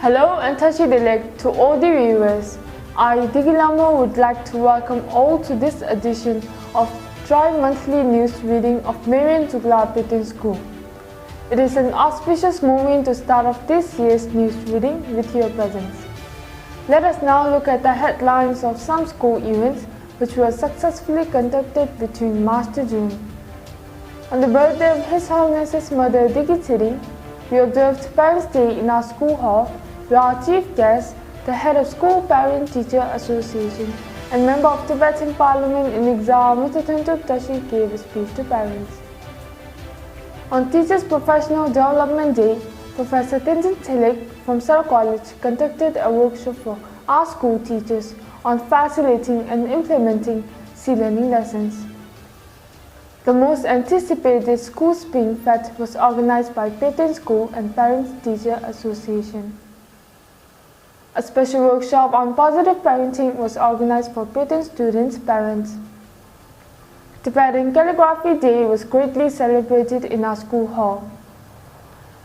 Hello and Tashi Dilek to all the viewers. I, Digilamo, would like to welcome all to this edition of tri-monthly news reading of Marian Tugla Petoen School. It is an auspicious moment to start off this year's news reading with your presence. Let us now look at the headlines of some school events which were successfully conducted between March to June. On the birthday of His Holiness's mother Distt, we observed Parents' Day in our school hall, where our chief guest, the head of School Parent-Teacher Association and member of Tibetan Parliament in exile, Mr. T.T.S, gave a speech to parents. On Teachers' Professional Development Day, Professor Tenzin from Sherab College conducted a workshop for our school teachers on facilitating and implementing C-learning lessons. The most anticipated School Spring Fete was organized by Petoen School and Parents-Teacher Association. A special workshop on positive parenting was organized for Petoen students' parents. Tibetan Calligraphy Day was greatly celebrated in our school hall.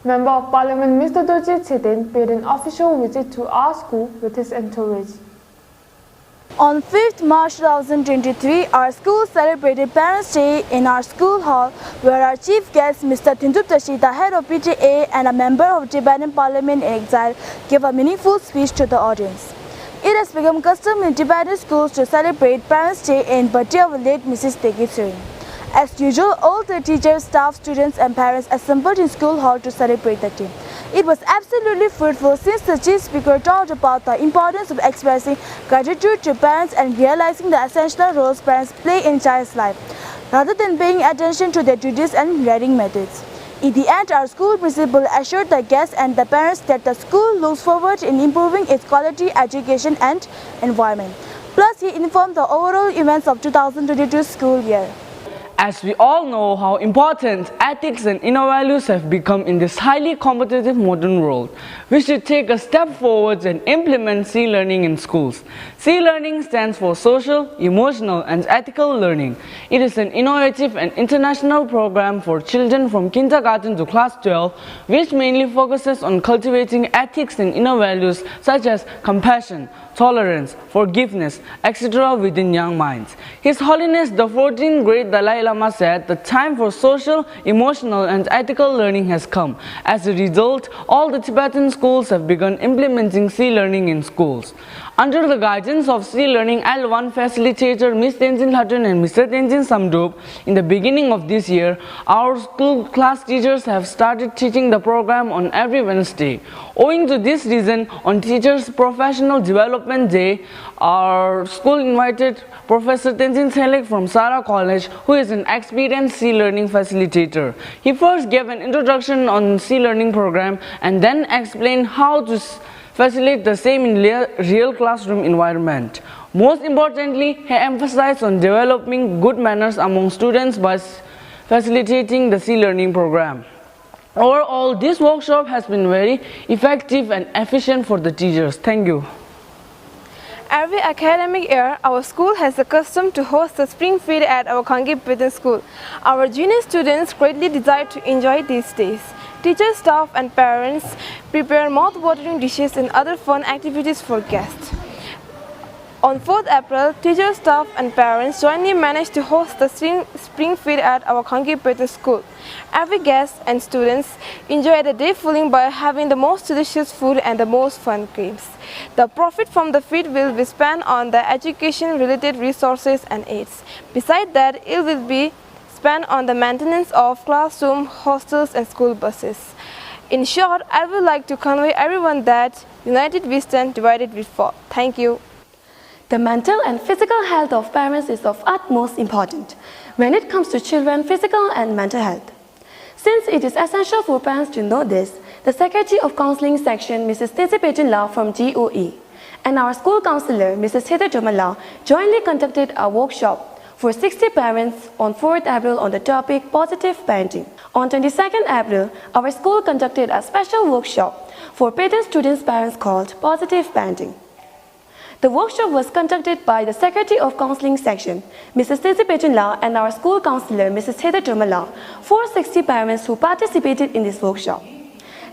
Member of Parliament Mr. T.T.S paid an official visit to our school with his entourage. On 5th March 2023, our school celebrated Parents' Day in our school hall, where our chief guest, Mr. T.T.S, the head of PTA and a member of Tibetan Parliament in exile, gave a meaningful speech to the audience. It has become custom in Tibetan schools to celebrate Parents' Day in birthday of late Mrs. T.T.S. As usual, all the teachers, staff, students and parents assembled in school hall to celebrate the day. It was absolutely fruitful since the chief speaker talked about the importance of expressing gratitude to parents and realizing the essential roles parents play in child's life, rather than paying attention to their duties and grading methods. In the end, our school principal assured the guests and the parents that the school looks forward in improving its quality education and environment. Plus, he informed the overall events of 2022 school year. As we all know how important ethics and inner values have become in this highly competitive modern world, we should take a step forward and implement C-learning in schools. C-learning stands for Social, Emotional and Ethical Learning. It is an innovative and international program for children from kindergarten to class 12, which mainly focuses on cultivating ethics and inner values such as compassion, tolerance, forgiveness, etc. within young minds. His Holiness the 14th Great Dalai Lama said the time for social, emotional and ethical learning has come. As a result, all the Tibetan schools have begun implementing C-learning in schools. Under the guidance of C-learning L1 facilitator Ms. Tenzin Hutton and Mr. Tenzin Samdup, in the beginning of this year, our school class teachers have started teaching the program on every Wednesday. Owing to this reason, on Teachers' Professional Development Day, our school invited Professor Tenzin Thelek from Sherab College, who is an experienced C-learning facilitator. He first gave an introduction on C-learning program and then explained how to facilitate the same in real classroom environment. Most importantly, he emphasized on developing good manners among students by facilitating the C-learning program. Overall, this workshop has been very effective and efficient for the teachers. Thank you. Every academic year, our school has the custom to host the spring feed at our Khanyiara Dharamsala school. Our junior students greatly desire to enjoy these days. Teachers, staff and parents prepare mouth-watering dishes and other fun activities for guests. On 4th April, teachers, staff and parents jointly managed to host the spring feed at our Khanyiara Dharamsala school. Every guest and students enjoyed the day fully by having the most delicious food and the most fun games. The profit from the feed will be spent on the education-related resources and aids. Besides that, it will be spent on the maintenance of classroom, hostels and school buses. In short, I would like to convey everyone that united we stand, divided we fall. Thank you. The mental and physical health of parents is of utmost importance when it comes to children's physical and mental health. Since it is essential for parents to know this, the Secretary of Counseling Section, Mrs. T.T.S from GOE, and our school counselor, Mrs. T.T.S, jointly conducted a workshop for 60 parents on 4th April on the topic Positive Parenting. On 22nd April, our school conducted a special workshop for Petoen students' parents called Positive Parenting. The workshop was conducted by the Secretary of Counseling Section, Mrs. T.T.S, and our school counselor, Mrs. T.T.S, for 60 parents who participated in this workshop.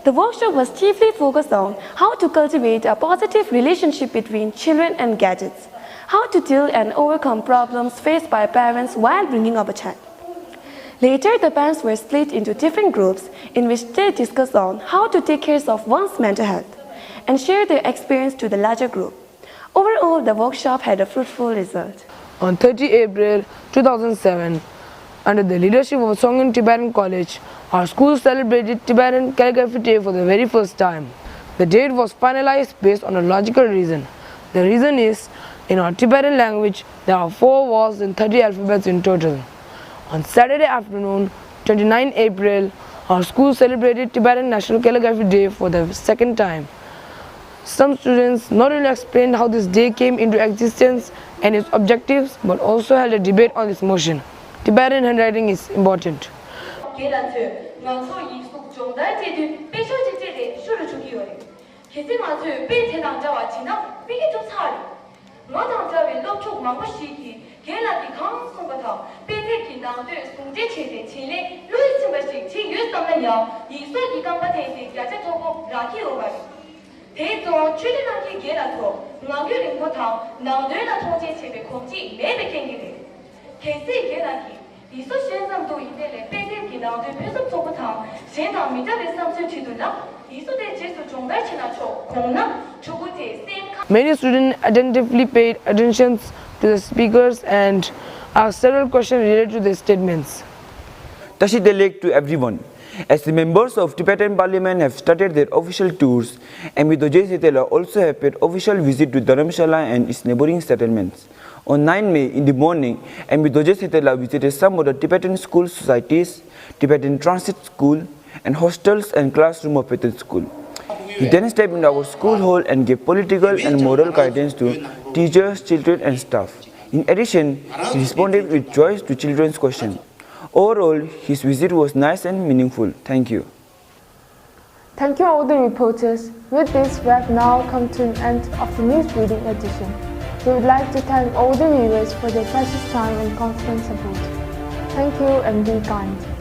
The workshop was chiefly focused on how to cultivate a positive relationship between children and gadgets, how to deal and overcome problems faced by parents while bringing up a child. Later, the parents were split into different groups in which they discussed on how to take care of one's mental health and share their experience to the larger group. Overall, the workshop had a fruitful result. On 30 April 2007, under the leadership of Songan Tibetan College, our school celebrated Tibetan Calligraphy Day for the very first time. The date was finalized based on a logical reason. The reason is, in our Tibetan language, there are 4 vowels and 30 alphabets in total. On Saturday afternoon, 29 April, our school celebrated Tibetan National Calligraphy Day for the second time. Some students not only explained how this day came into existence and its objectives, but also held a debate on its motion. Tibetan handwriting is important. Many students attentively paid attention to the speakers and asked several questions related to their statements. Tashidelek to everyone. As the members of Tibetan Parliament have started their official tours, MB Doje Setela also have paid official visit to Dharamsala and its neighboring settlements. On 9 May in the morning, MB Doje Setela visited some of the Tibetan school societies, Tibetan transit school, and hostels and classroom of Petoen School. He then stepped into our school hall and gave political and moral guidance to teachers, children, and staff. In addition, he responded with choice to children's questions. Overall, his visit was nice and meaningful. Thank you. Thank you all the reporters. With this, we have now come to an end of the news reading edition. We would like to thank all the viewers for their precious time and constant support. Thank you and be kind.